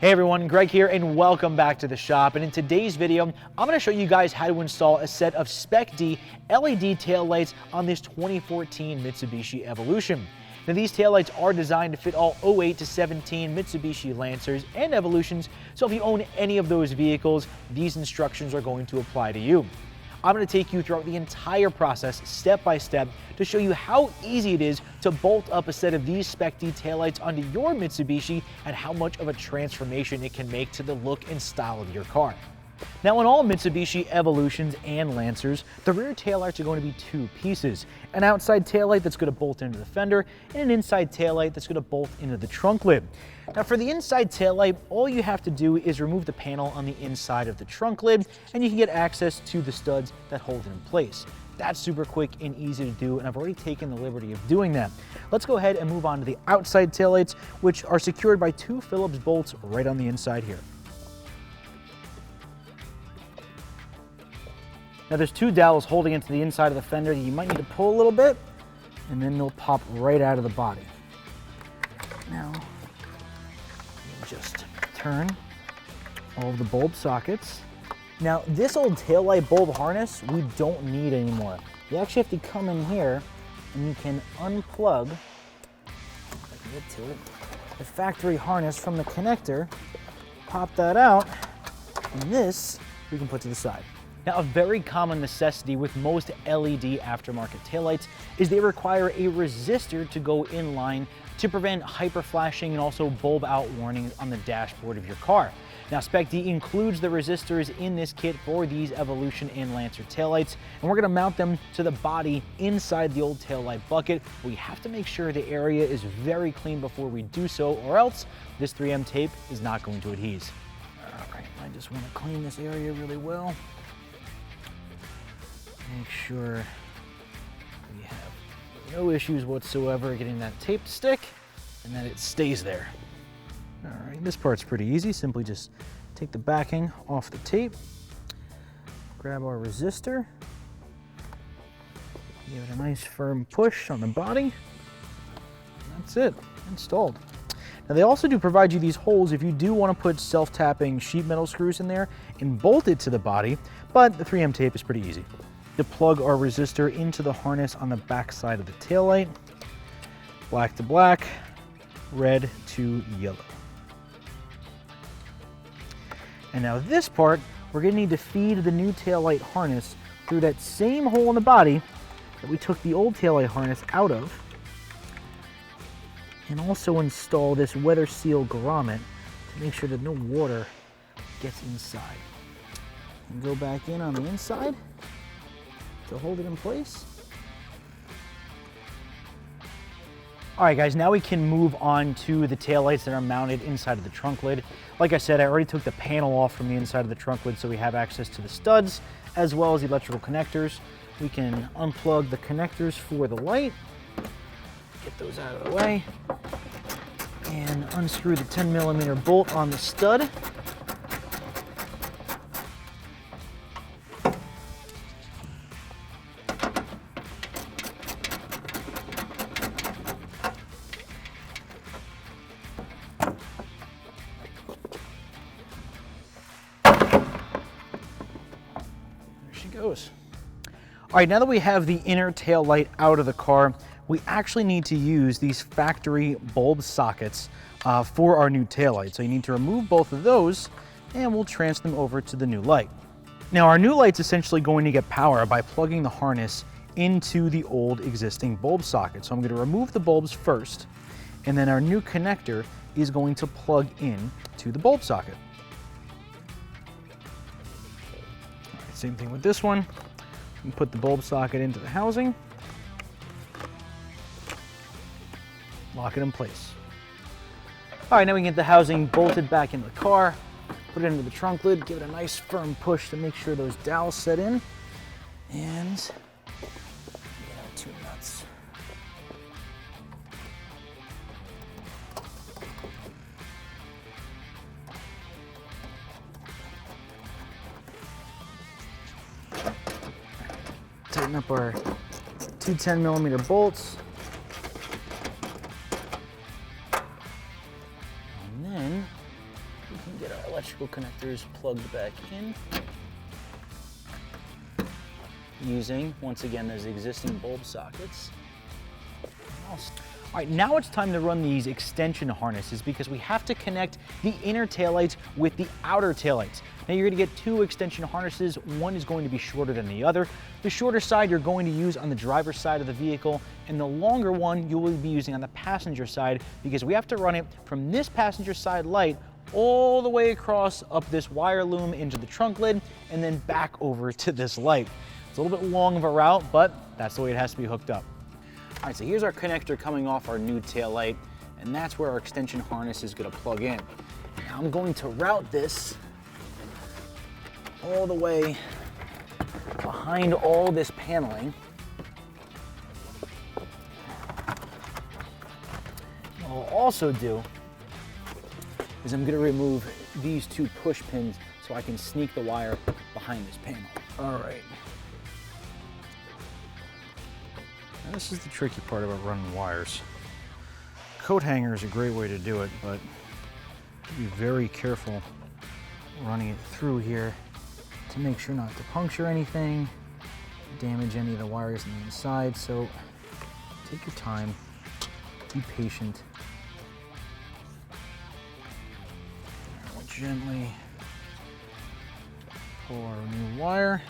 Hey everyone, Greg here and welcome back to the shop. And in today's video, I'm going to show you guys how to install a set of Spec-D LED taillights on this 2014 Mitsubishi Evolution. Now these taillights are designed to fit all 08 to 17 Mitsubishi Lancers and Evolutions, so if you own any of those vehicles, these instructions are going to apply to you. I'm going to take you throughout the entire process step by step to show you how easy it is to bolt up a set of these Spec-D taillights onto your Mitsubishi and how much of a transformation it can make to the look and style of your car. Now in all Mitsubishi Evolutions and Lancers, the rear taillights are going to be two pieces. An outside taillight that's going to bolt into the fender and an inside taillight that's going to bolt into the trunk lid. Now for the inside taillight, all you have to do is remove the panel on the inside of the trunk lid and you can get access to the studs that hold it in place. That's super quick and easy to do, and I've already taken the liberty of doing that. Let's go ahead and move on to the outside taillights, which are secured by two Phillips bolts right on the inside here. Now there's two dowels holding into the inside of the fender that you might need to pull a little bit, and then they'll pop right out of the body. Now, you just turn all of the bulb sockets. Now this old taillight bulb harness, we don't need anymore. You actually have to come in here and you can unplug, if I can get to it, the factory harness from the connector, pop that out, and this we can put to the side. Now, a very common necessity with most LED aftermarket taillights is they require a resistor to go in line to prevent hyper flashing and also bulb out warnings on the dashboard of your car. Now, Spec-D includes the resistors in this kit for these Evolution and Lancer taillights, and we're going to mount them to the body inside the old taillight bucket. We have to make sure the area is very clean before we do so, or else this 3M tape is not going to adhere. All right, I just want to clean this area really well. Make sure we have no issues whatsoever getting that tape to stick and that it stays there. All right, this part's pretty easy. Simply just take the backing off the tape, grab our resistor, give it a nice firm push on the body, and that's it, installed. Now they also do provide you these holes if you do want to put self-tapping sheet metal screws in there and bolt it to the body, but the 3M tape is pretty easy. To plug our resistor into the harness on the back side of the taillight. Black to black, red to yellow. And now this part, we're going to need to feed the new taillight harness through that same hole in the body that we took the old taillight harness out of. And also install this weather seal grommet to make sure that no water gets inside. And go back in on the inside to hold it in place. All right guys, now we can move on to the taillights that are mounted inside of the trunk lid. Like I said, I already took the panel off from the inside of the trunk lid so we have access to the studs as well as the electrical connectors. We can unplug the connectors for the light, get those out of the way, and unscrew the 10mm bolt on the stud. Goes. All right, now that we have the inner tail light out of the car, we actually need to use these factory bulb sockets for our new tail light. So you need to remove both of those and we'll transfer them over to the new light. Now our new light's essentially going to get power by plugging the harness into the old existing bulb socket. So I'm going to remove the bulbs first, and then our new connector is going to plug in to the bulb socket. Same thing with this one. You can put the bulb socket into the housing, lock it in place. All right, now we can get the housing bolted back into the car, put it into the trunk lid, give it a nice firm push to make sure those dowels set in, and two nuts. Tighten up our two 10mm bolts. And then we vehicle connectors plugged back in using, once again, those existing bulb sockets. All right, now it's time to run these extension harnesses because we have to connect the inner taillights with the outer taillights. Now you're gonna get two extension harnesses. One is going to be shorter than the other. The shorter side you're going to use on the driver's side of the vehicle, and the longer one you will be using on the passenger side because we have to run it from this passenger side light all the way across up this wire loom into the trunk lid and then back over to this light. It's a little bit long of a route, but that's the way it has to be hooked up. All right, so here's our connector coming off our new taillight, and that's where our extension harness is gonna plug in. Now I'm going to route this all the way behind all this paneling. What I'll also do is I'm gonna remove these two push pins so I can sneak the wire behind this panel. All right. Now this is the tricky part about running wires. Coat hanger is a great way to do it, but be very careful running it through here to make sure not to puncture anything, damage any of the wires on the inside. So take your time, be patient. We'll gently pull our new wire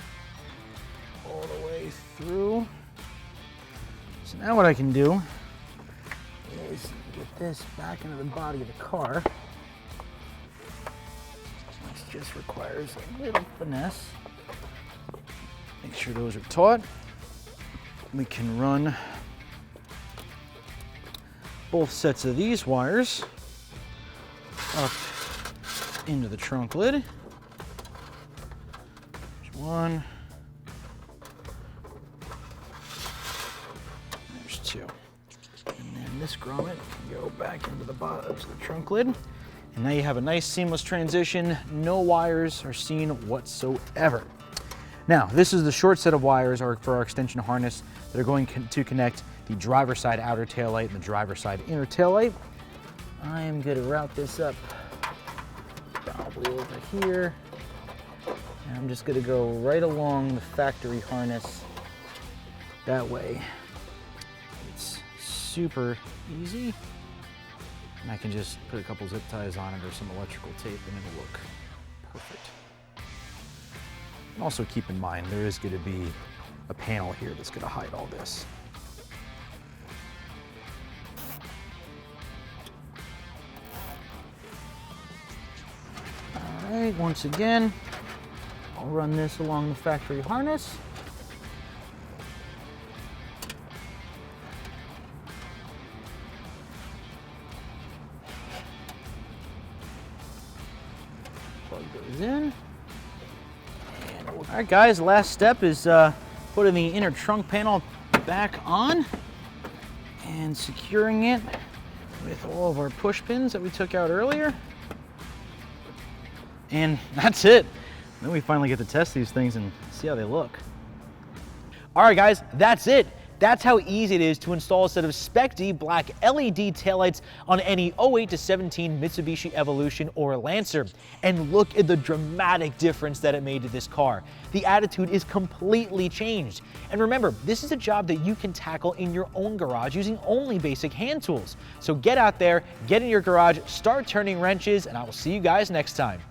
all the way through. So now what I can do is get this back into the body of the car. This just requires a little finesse. Make sure those are taut. We can run both sets of these wires up into the trunk lid. There's one. There's two. And then this grommet can go back into the bottom of the trunk lid. And now you have a nice seamless transition. No wires are seen whatsoever. Now, this is the short set of wires for our extension harness that are going to connect the driver's side outer taillight and the driver's side inner taillight. I am going to route this up probably over here. And I'm just going to go right along the factory harness. That way, it's super easy. And I can just put a couple zip ties on it or some electrical tape and it'll look perfect. And also keep in mind, there is going to be a panel here that's going to hide all this. All right, once again, I'll run this along the factory harness. Plug those in. All right, guys, last step is putting the inner trunk panel back on and securing it with all of our push pins that we took out earlier. And that's it. Then we finally get to test these things and see how they look. All right, guys, that's it. That's how easy it is to install a set of Spec-D black LED taillights on any 08 to 17 Mitsubishi Evolution or Lancer. And look at the dramatic difference that it made to this car. The attitude is completely changed. And remember, this is a job that you can tackle in your own garage using only basic hand tools. So get out there, get in your garage, start turning wrenches, and I will see you guys next time.